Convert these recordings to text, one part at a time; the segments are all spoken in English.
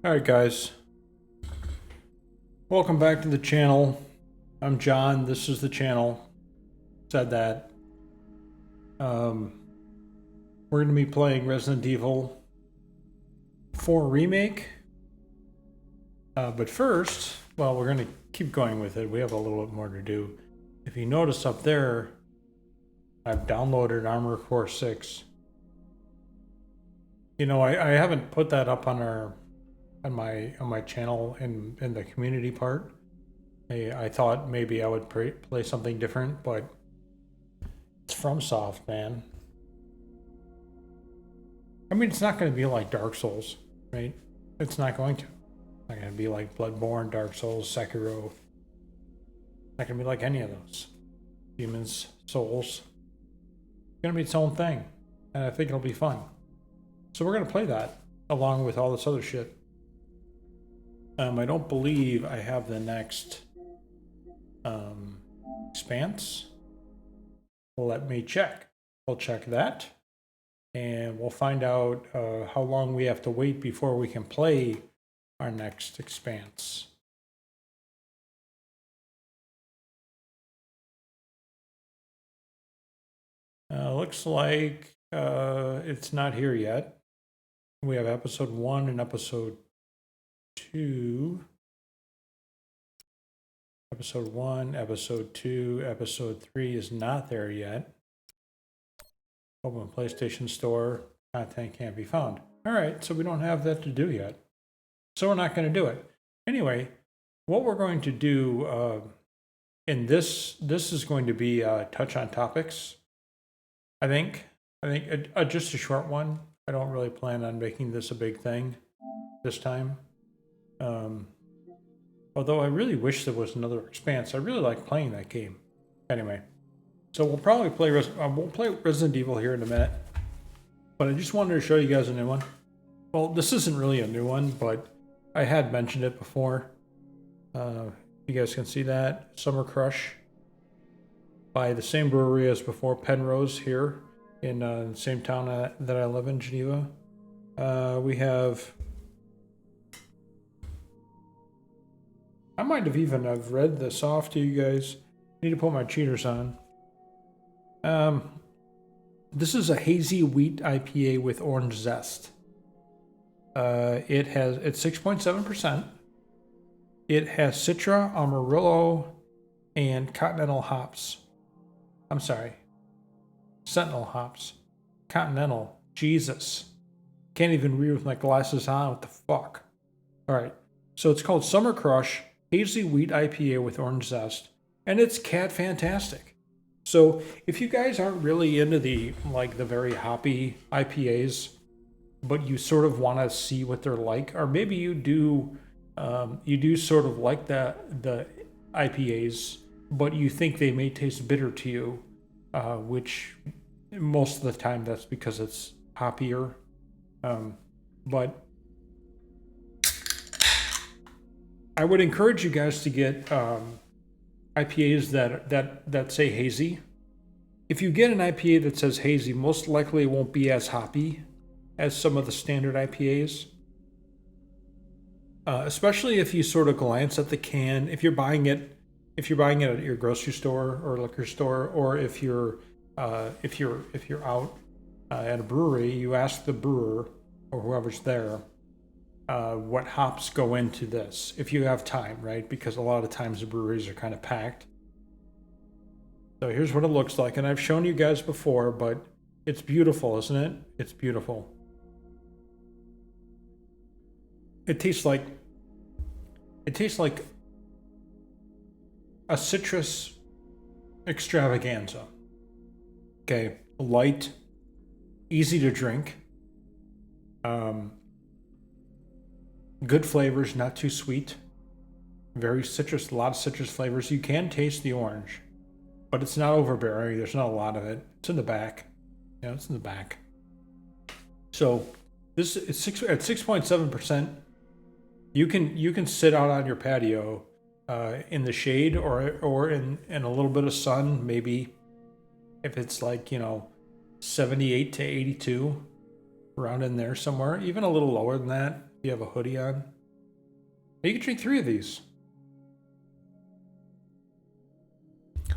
Alright guys, welcome back to the channel. I'm John, this is the channel. Said that. We're going to be playing Resident Evil 4 Remake. But first, well, we're going to keep going with it. We have a little bit more to do. If you notice up there, I've downloaded Armored Core 6. You know, I haven't put that up on my channel in the community part. I thought maybe I would play something different, but it's FromSoft, man. I mean, it's not going to be like Dark Souls, right? It's not going to. It's not going to be like Bloodborne, Dark Souls, Sekiro. It's not going to be like any of those. Demons, Souls. It's going to be its own thing, and I think it'll be fun. So we're going to play that along with all this other shit. I don't believe I have the next expanse. Let me check. We'll check that. And we'll find out how long we have to wait before we can play our next expanse. Looks like it's not here yet. We have episode 1 and episode 2. Episode 1, episode 2, episode 3 is not there yet. Open PlayStation Store, content can't be found. All right, so we don't have that to do yet. So we're not going to do it. Anyway, what we're going to do in this is going to be touch on topics. I think just a short one. I don't really plan on making this a big thing this time. Although I really wish there was another expanse. I really like playing that game. Anyway, so we'll probably play Resident Evil here in a minute. But I just wanted to show you guys a new one. Well, this isn't really a new one, but I had mentioned it before. You guys can see that. Summer Crush by the same brewery as before, Penrose, here in the same town that I live in, Geneva. We have... I might have even read this off to you guys. I need to put my cheaters on. This is a hazy wheat IPA with orange zest. It's 6.7%. It has Citra, Amarillo, and Continental hops. I'm sorry. Sentinel hops. Continental. Jesus. Can't even read with my glasses on. What the fuck? Alright. So it's called Summer Crush Hazy Wheat IPA with orange zest. And it's cat fantastic. So if you guys aren't really into the very hoppy IPAs, but you sort of want to see what they're like, or maybe you do sort of like the IPAs, but you think they may taste bitter to you, which most of the time that's because it's hoppier. But I would encourage you guys to get IPAs that say hazy. If you get an IPA that says hazy, most likely it won't be as hoppy as some of the standard IPAs. Especially if you sort of glance at the can. If you're buying it at your grocery store or liquor store, or if you're out at a brewery, you ask the brewer or whoever's there what hops go into this, if you have time, right? Because a lot of times the breweries are kind of packed. So here's what it looks like, and I've shown you guys before, but it's beautiful, isn't it? It's beautiful. It tastes like a citrus extravaganza. Okay, light, easy to drink. Good flavors, not too sweet. Very citrus, a lot of citrus flavors. You can taste the orange, but it's not overbearing. There's not a lot of it. It's in the back. Yeah, it's in the back. So this is at 6.7%. You can sit out on your patio in the shade or in a little bit of sun, maybe if it's 78 to 82, around in there somewhere, even a little lower than that. you have a hoodie on. You can drink 3 of these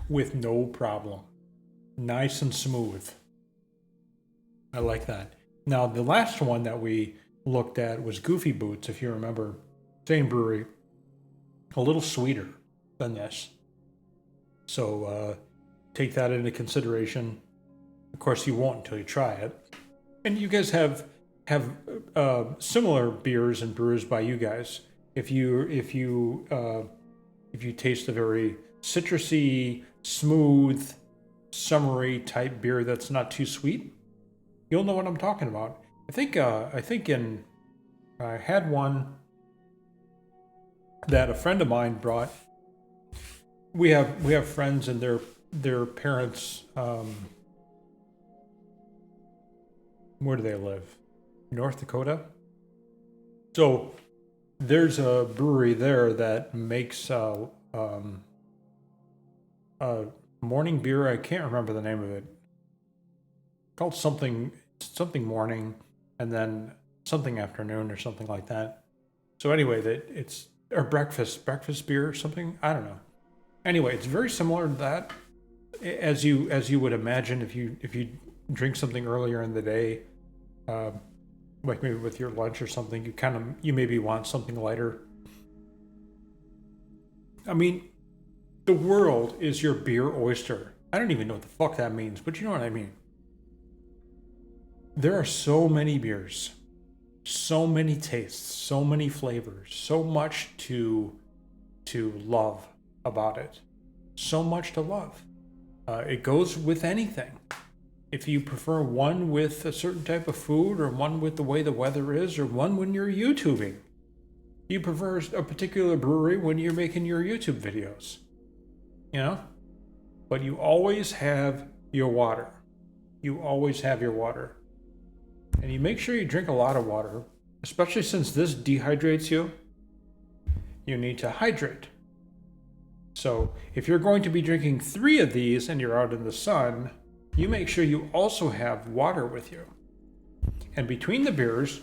with no problem. Nice and smooth. I like that. Now, the last one that we looked at was Goofy Boots, if you remember. Same brewery. A little sweeter than this. So take that into consideration. Of course, you won't until you try it. And you guys have similar beers and brews by you guys. If you taste a very citrusy, smooth, summery type beer that's not too sweet, you'll know what I'm talking about. I had one that a friend of mine brought. We have friends and their parents. Where do they live? North Dakota. So there's a brewery there that makes a morning beer. I can't remember the name of it. Called something morning, and then something afternoon or something like that. So anyway, it's or breakfast beer or something. I don't know. Anyway, it's very similar to that, as you would imagine if you drink something earlier in the day, like maybe with your lunch or something. You maybe want something lighter. I mean, the world is your beer oyster. I don't even know what the fuck that means, but you know what I mean. There are so many beers, so many tastes, so many flavors, so much to love about it, so much to love. It goes with anything. If you prefer one with a certain type of food, or one with the way the weather is, or one when you're YouTubing, you prefer a particular brewery when you're making your YouTube videos, you know? But you always have your water. You always have your water. And you make sure you drink a lot of water, especially since this dehydrates you. You need to hydrate. So if you're going to be drinking 3 of these and you're out in the sun, you make sure you also have water with you. And between the beers,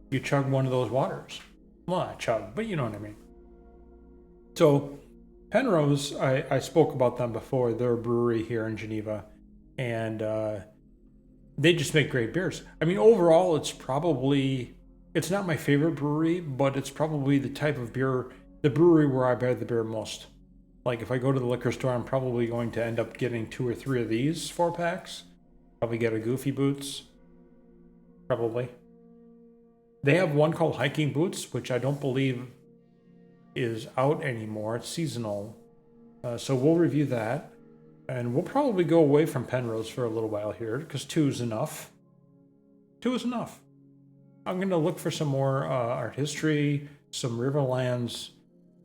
you chug one of those waters. Well, not chug, but you know what I mean. So Penrose, I spoke about them before. They're a brewery here in Geneva, and they just make great beers. I mean, overall, it's not my favorite brewery, but it's probably the type of beer, the brewery where I buy the beer most. Like if I go to the liquor store, I'm probably going to end up getting 2 or 3 of these 4-packs. Probably get a Goofy Boots. Probably. They have one called Hiking Boots, which I don't believe is out anymore. It's seasonal. So we'll review that. And we'll probably go away from Penrose for a little while here, because 2 is enough. 2 is enough. I'm going to look for some more art history, some Riverlands.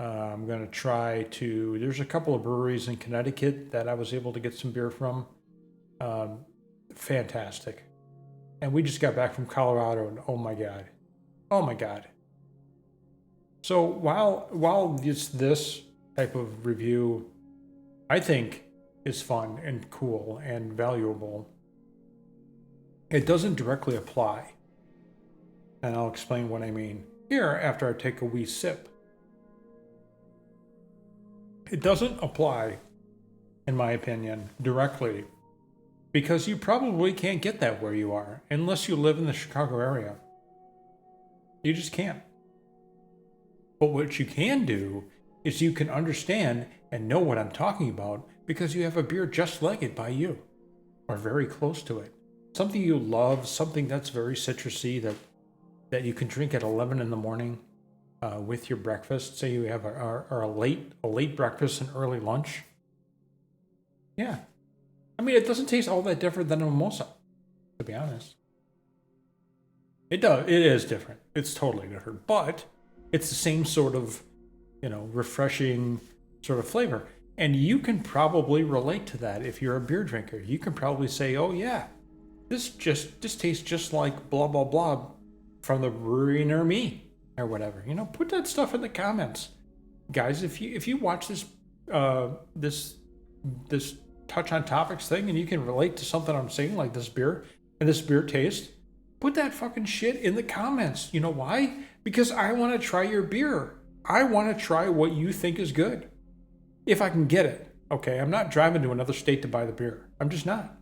I'm going to try to... There's a couple of breweries in Connecticut that I was able to get some beer from. Fantastic. And we just got back from Colorado, and oh my God. Oh my God. So while this type of review, I think, is fun and cool and valuable, it doesn't directly apply. And I'll explain what I mean here after I take a wee sip. It doesn't apply, in my opinion, directly, because you probably can't get that where you are unless you live in the Chicago area. You just can't. But what you can do is you can understand and know what I'm talking about because you have a beer just like it by you, or very close to it. Something you love, something that's very citrusy that you can drink at 11 in the morning with your breakfast. Say you have a late breakfast and early lunch. Yeah. I mean, it doesn't taste all that different than a mimosa, to be honest. It does. It is different. It's totally different. But it's the same sort of, refreshing sort of flavor. And you can probably relate to that if you're a beer drinker. You can probably say, oh yeah, this tastes just like blah, blah, blah from the brewery near me or whatever. Put that stuff in the comments. Guys, if you watch this touch on topics thing and you can relate to something I'm saying, like this beer and this beer taste, put that fucking shit in the comments. You know why? Because I want to try your beer. I want to try what you think is good. If I can get it. Okay, I'm not driving to another state to buy the beer. I'm just not.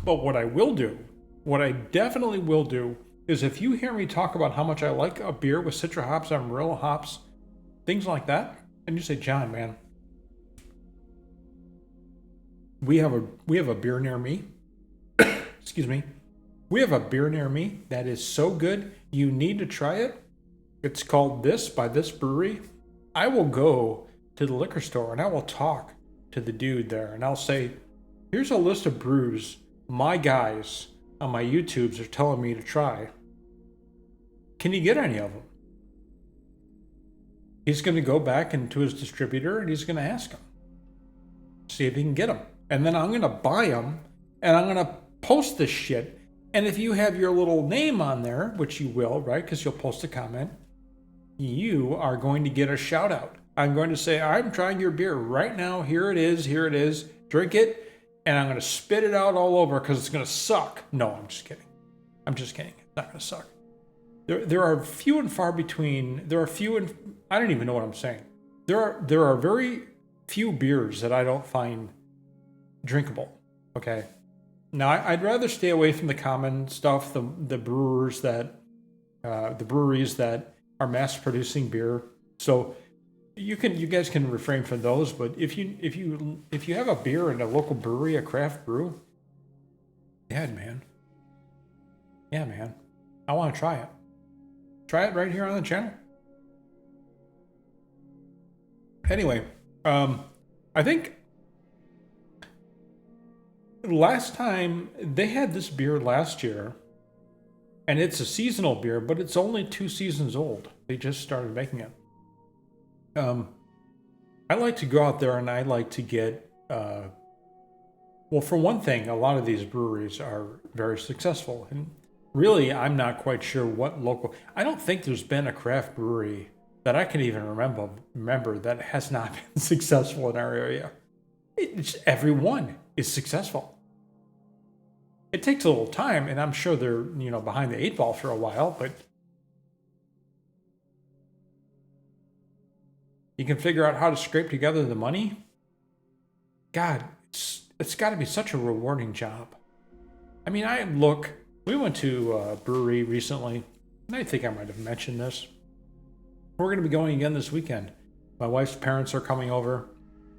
But what I will do, what I definitely will do, is if you hear me talk about how much I like a beer with Citra hops, Amarillo hops, things like that, and you say, John, man, we have a beer near me. Excuse me. We have a beer near me that is so good, you need to try it. It's called this by this brewery. I will go to the liquor store and I will talk to the dude there and I'll say, here's a list of brews my guys on my YouTubes are telling me to try. Can you get any of them? He's going to go back into his distributor and he's going to ask him. See if he can get them. And then I'm going to buy them and I'm going to post this shit. And if you have your little name on there, which you will, right? Because you'll post a comment, you are going to get a shout out. I'm going to say, I'm trying your beer right now. Here it is. Here it is. Drink it. And I'm going to spit it out all over because it's going to suck. No, I'm just kidding. I'm just kidding. It's not going to suck. There are few and far between. There are few and I don't even know what I'm saying. There are very few beers that I don't find drinkable. Okay. Now I'd rather stay away from the common stuff. The breweries that are mass producing beer. So you guys can refrain from those. But if you have a beer in a local brewery, a craft brew, yeah, man, I want to try it. Try it right here on the channel. Anyway, I think last time they had this beer last year, and it's a seasonal beer, but it's only 2 seasons old. They just started making it. I like to go out there and I like to get, well, for one thing, a lot of these breweries are very successful. And really, I'm not quite sure what local, I don't think there's been a craft brewery that I can even remember that has not been successful in our area. Everyone is successful. It takes a little time, and I'm sure they're, behind the 8 ball for a while, but you can figure out how to scrape together the money. God, it's got to be such a rewarding job. I mean, we went to a brewery recently, and I think I might have mentioned this. We're going to be going again this weekend. My wife's parents are coming over.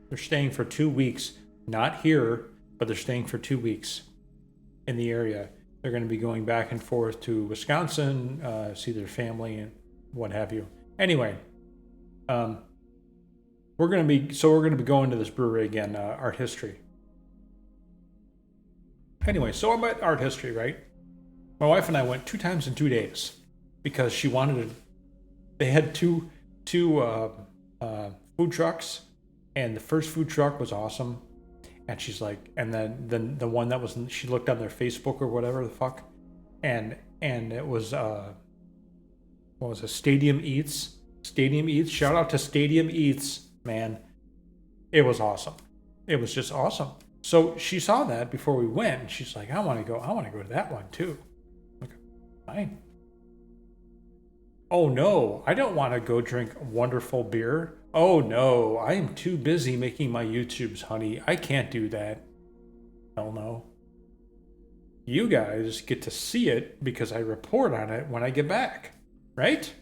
They're staying for 2 weeks, not here, but they're staying for 2 weeks in the area. They're going to be going back and forth to Wisconsin, see their family and what have you. Anyway, we're going to be going to this brewery again, Art History. Anyway, so I'm at Art History, right? My wife and I went 2 times in 2 days because she wanted to. They had two food trucks, and the first food truck was awesome. And she's like, and then the one that was, she looked on their Facebook or whatever the fuck, and it was what was it? Stadium Eats. Shout out to Stadium Eats, man. It was awesome. It was just awesome. So she saw that before we went, and she's like, I want to go to that one too. I'm like, fine. Oh no, I don't want to go drink wonderful beer. Oh no, I am too busy making my YouTubes, honey. I can't do that. Hell no. You guys get to see it because I report on it when I get back. Right?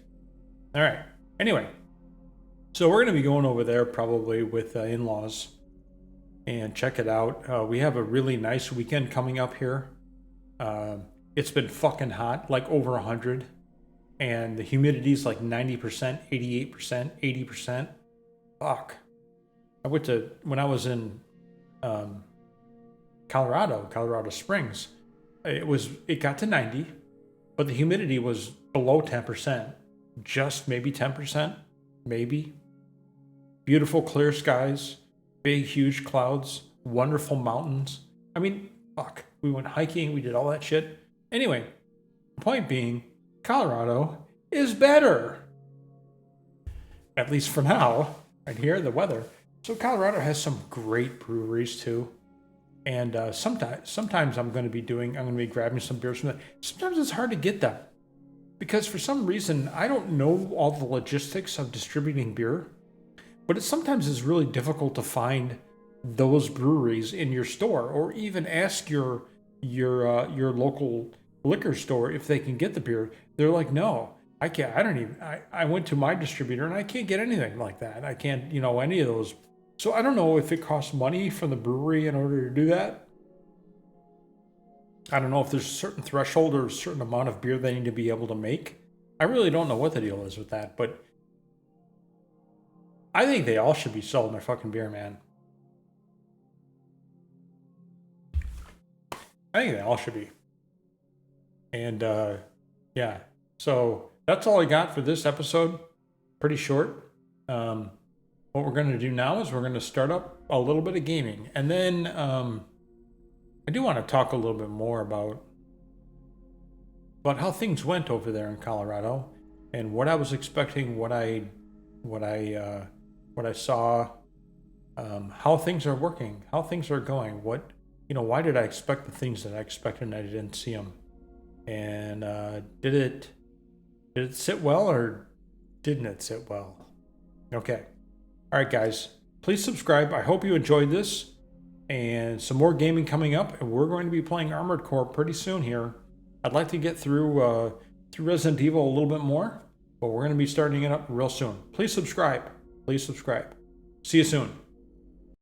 All right. Anyway, so we're going to be going over there probably with in-laws and check it out. We have a really nice weekend coming up here. It's been fucking hot, like over 100. And the humidity's like 90%, 88%, 80%. Fuck. When I was in Colorado Springs, it got to 90, but the humidity was below 10%. Just maybe 10%, maybe. Beautiful clear skies, big huge clouds, wonderful mountains. I mean, fuck. We went hiking, we did all that shit. Anyway, point being, Colorado is better. At least for now. Right here, the weather. So Colorado has some great breweries too. And sometimes I'm going to be grabbing some beers from that. Sometimes it's hard to get them because for some reason I don't know all the logistics of distributing beer, but sometimes it's really difficult to find those breweries in your store, or even ask your local liquor store if they can get the beer. They're like, no, I can't. I went to my distributor and I can't get anything like that. I can't, any of those. So I don't know if it costs money from the brewery in order to do that. I don't know if there's a certain threshold or a certain amount of beer they need to be able to make. I really don't know what the deal is with that, but I think they all should be selling their fucking beer, man. I think they all should be. And yeah, so that's all I got for this episode. Pretty short. What we're going to do now is we're going to start up a little bit of gaming. And then I do want to talk a little bit more about how things went over there in Colorado and what I was expecting, what I saw, how things are working, how things are going, why did I expect the things that I expected and I didn't see them? And did it sit well or didn't it sit well? Okay. All right, guys, please subscribe. I hope you enjoyed this, and some more gaming coming up. And we're going to be playing Armored Core pretty soon here. I'd like to get through Resident Evil a little bit more, but we're going to be starting it up real soon. Please subscribe. Please subscribe. See you soon.